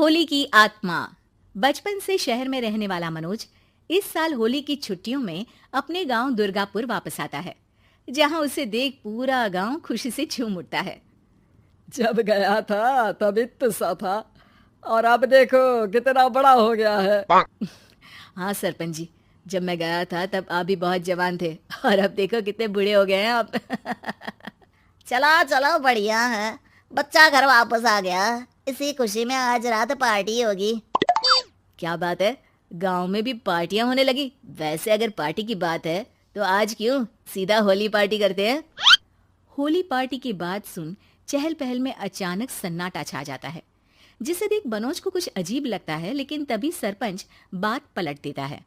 होली की आत्मा। बचपन से शहर में रहने वाला मनोज इस साल होली की छुट्टियों में अपने गांव दुर्गापुर वापस आता है, जहां उसे देख पूरा गांव खुशी से झूम उठता है। जब गया था तब इतना सा था और अब देखो कितना बड़ा हो गया है। हाँ सरपंच जी, जब मैं गया था तब आप भी बहुत जवान थे और अब देखो कितने बूढ़े हो गए हैं आप। चलो चलो बढ़िया है, बच्चा घर वापस आ गया। इसी खुशी में आज रात पार्टी होगी। क्या बात है, गांव में भी पार्टियां होने लगी। वैसे अगर पार्टी की बात है तो आज क्यों सीधा होली पार्टी करते हैं। होली पार्टी की बात सुन चहल पहल में अचानक सन्नाटा छा जाता है, जिसे देख मनोज को कुछ अजीब लगता है, लेकिन तभी सरपंच बात पलट देता है।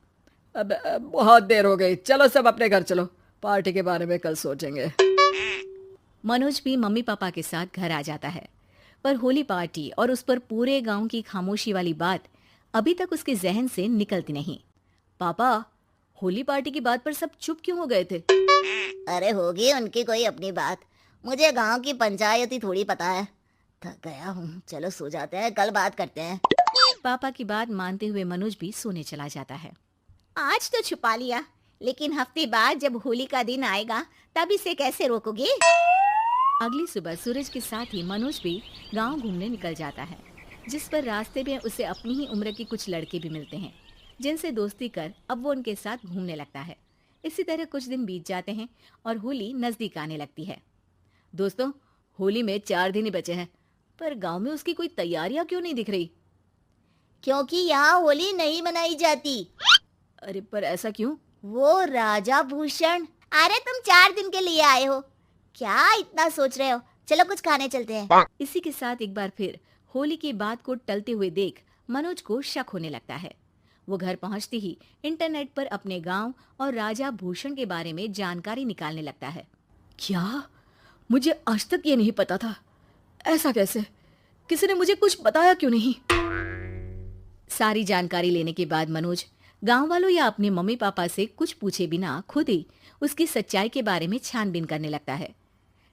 अब बहुत देर हो गई, चलो सब अपने घर चलो, पार्टी के बारे में कल सोचेंगे। मनोज भी मम्मी पापा के साथ घर आ जाता है, पर होली पार्टी और उस पर पूरे गांव की खामोशी वाली बात अभी तक उसके जहन से निकलती नहीं। पापा, होली पार्टी की बात पर सब चुप क्यों हो गए थे? अरे होगी उनकी कोई अपनी बात, मुझे गांव की पंचायत ही थोड़ी पता है। थक गया हूँ, चलो सो जाते हैं, कल बात करते हैं। पापा की बात मानते हुए मनोज भी सोने चला जाता है। आज तो छुपा लिया, लेकिन हफ्ते बाद जब होली का दिन आएगा तब इसे कैसे रोकोगे? अगली सुबह सूरज के साथ ही मनोज भी गांव घूमने निकल जाता है, जिस पर रास्ते में उसे अपनी ही उम्र के कुछ लड़के भी मिलते हैं, जिनसे दोस्ती कर अब वो उनके साथ घूमने लगता है। इसी तरह कुछ दिन बीत जाते हैं और होली नजदीक आने लगती है। दोस्तों, होली में 4 दिन ही बचे हैं, पर गांव में उसकी कोई तैयारियां क्यों नहीं दिख रही? क्योंकि यहाँ होली नहीं मनाई जाती। अरे पर ऐसा क्यों? वो राजा भूषण। अरे तुम 4 दिन के लिए आए हो, क्या इतना सोच रहे हो? चलो कुछ खाने चलते हैं। इसी के साथ एक बार फिर होली की बात को टलते हुए देख मनोज को शक होने लगता है। वो घर पहुंचते ही इंटरनेट पर अपने गांव और राजा भूषण के बारे में जानकारी निकालने लगता है। क्या? मुझे आज तक ये नहीं पता था। ऐसा कैसे? किसी ने मुझे कुछ बताया क्यों नहीं? सारी जानकारी लेने के बाद मनोज गांव वालों या अपने मम्मी पापा से कुछ पूछे बिना खुद ही उसकी सच्चाई के बारे में छानबीन करने लगता है,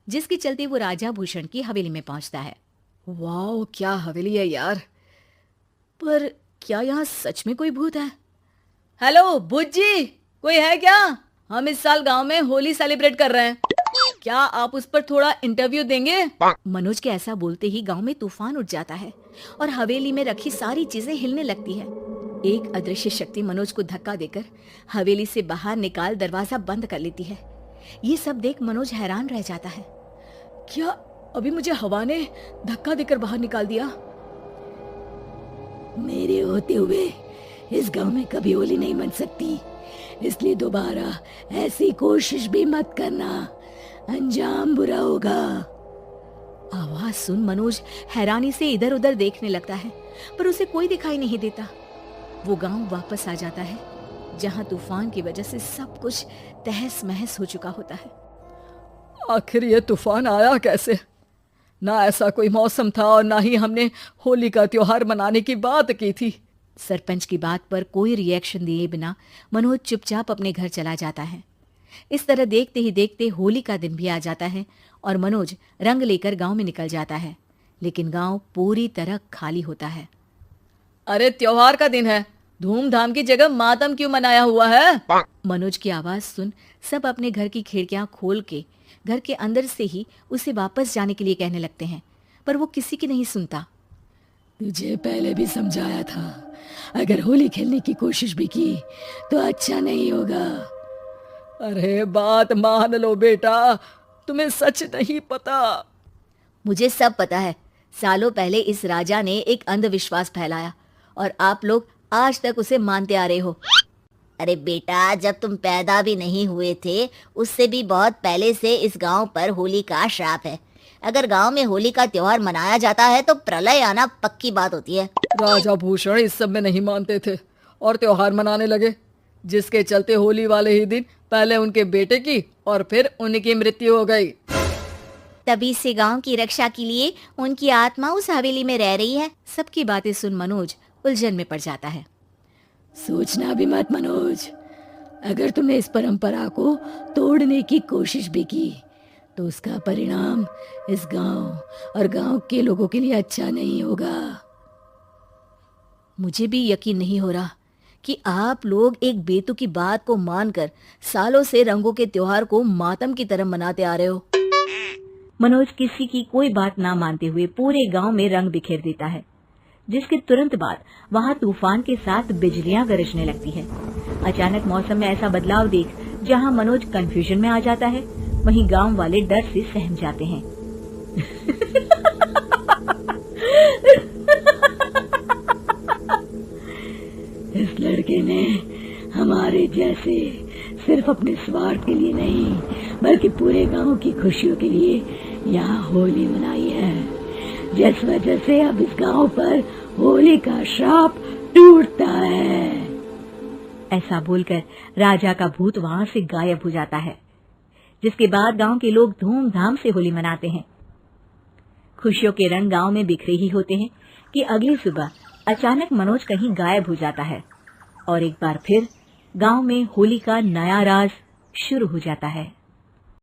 जिसके चलते वो राजा भूषण की हवेली में पहुंचता है। वाह, क्या हवेली है यार। पर क्या यहाँ सच में कोई भूत है? हेलो भूत जी, कोई है क्या? हम इस साल गांव में होली सेलिब्रेट कर रहे हैं, क्या आप उस पर थोड़ा इंटरव्यू देंगे? मनोज के ऐसा बोलते ही गांव में तूफान उठ जाता है और हवेली में रखी सारी चीजें हिलने लगती है। एक अदृश्य शक्ति मनोज को धक्का देकर हवेली से बाहर निकाल दरवाजा बंद कर लेती है। ये सब देख मनोज हैरान रह जाता है। क्या अभी मुझे हवा ने धक्का देकर बाहर निकाल दिया? मेरे होते हुए इस गांव में कभी होली नहीं मन सकती, इसलिए दोबारा ऐसी कोशिश भी मत करना, अंजाम बुरा होगा। आवाज सुन मनोज हैरानी से इधर उधर देखने लगता है, पर उसे कोई दिखाई नहीं देता। वो गांव वापस आ जाता है, जहां तूफान की वजह से सब कुछ तहस महस हो चुका होता है। आखिर ये तूफान आया कैसे? ना ऐसा कोई मौसम था और ना ही हमने होली का त्योहार मनाने की बात की थी। सरपंच की बात पर कोई रिएक्शन दिए बिना मनोज चुपचाप अपने घर चला जाता है। इस तरह देखते ही देखते होली का दिन भी आ जाता है और मनोज रंग लेकर गांव में निकल जाता है, लेकिन गांव पूरी तरह खाली होता है। अरे त्योहार का दिन है, धूमधाम की जगह मातम क्यों मनाया हुआ है? मनोज की आवाज सुन सब अपने घर की खिड़कियां खोल के घर के अंदर से ही उसे वापस जाने के लिए कहने लगते हैं, पर वो किसी की नहीं सुनता। तुझे पहले भी समझाया था, अगर होली खेलने की कोशिश भी की तो अच्छा नहीं होगा। अरे बात मान लो बेटा, तुम्हें सच नहीं पता। मुझे सब पता है। सालों पहले इस राजा ने एक अंधविश्वास फैलाया और आप लोग आज तक उसे मानते आ रहे हो। अरे बेटा, जब तुम पैदा भी नहीं हुए थे उससे भी बहुत पहले से इस गांव पर होली का श्राप है। अगर गांव में होली का त्योहार मनाया जाता है तो प्रलय आना पक्की बात होती है। राजा भूषण इस सब में नहीं मानते थे और त्योहार मनाने लगे, जिसके चलते होली वाले ही दिन पहले उनके बेटे की और फिर उनकी मृत्यु हो गई। तभी से गांव की रक्षा के लिए उनकी आत्मा उस हवेली में रह रही है। सबकी बातें सुन मनोज उलझन में पड़ जाता है। सोचना भी मत मनोज, अगर तुमने इस परंपरा को तोड़ने की कोशिश भी की तो उसका परिणाम इस गांव और गांव के लोगों के लिए अच्छा नहीं होगा। मुझे भी यकीन नहीं हो रहा कि आप लोग एक बेतुकी बात को मानकर सालों से रंगों के त्योहार को मातम की तरह मनाते आ रहे हो। मनोज किसी की कोई बात ना मानते हुए पूरे गांव में रंग बिखेर देता है, जिसके तुरंत बाद वहां तूफान के साथ बिजलियां गरजने लगती है। अचानक मौसम में ऐसा बदलाव देख जहां मनोज कंफ्यूजन में आ जाता है, वहीं गांव वाले डर से सहम जाते हैं। इस लड़के ने हमारे जैसे सिर्फ अपने स्वार्थ के लिए नहीं बल्कि पूरे गांव की खुशियों के लिए यहाँ होली मनाई है, जिस वजह से अब इस गांव पर होली का श्राप टूटता है। ऐसा बोलकर राजा का भूत वहां से गायब हो जाता है, जिसके बाद गांव के लोग धूमधाम से होली मनाते हैं। खुशियों के रंग गांव में बिखरे ही होते हैं कि अगली सुबह अचानक मनोज कहीं गायब हो जाता है और एक बार फिर गांव में होली का नया राज शुरू हो जाता है।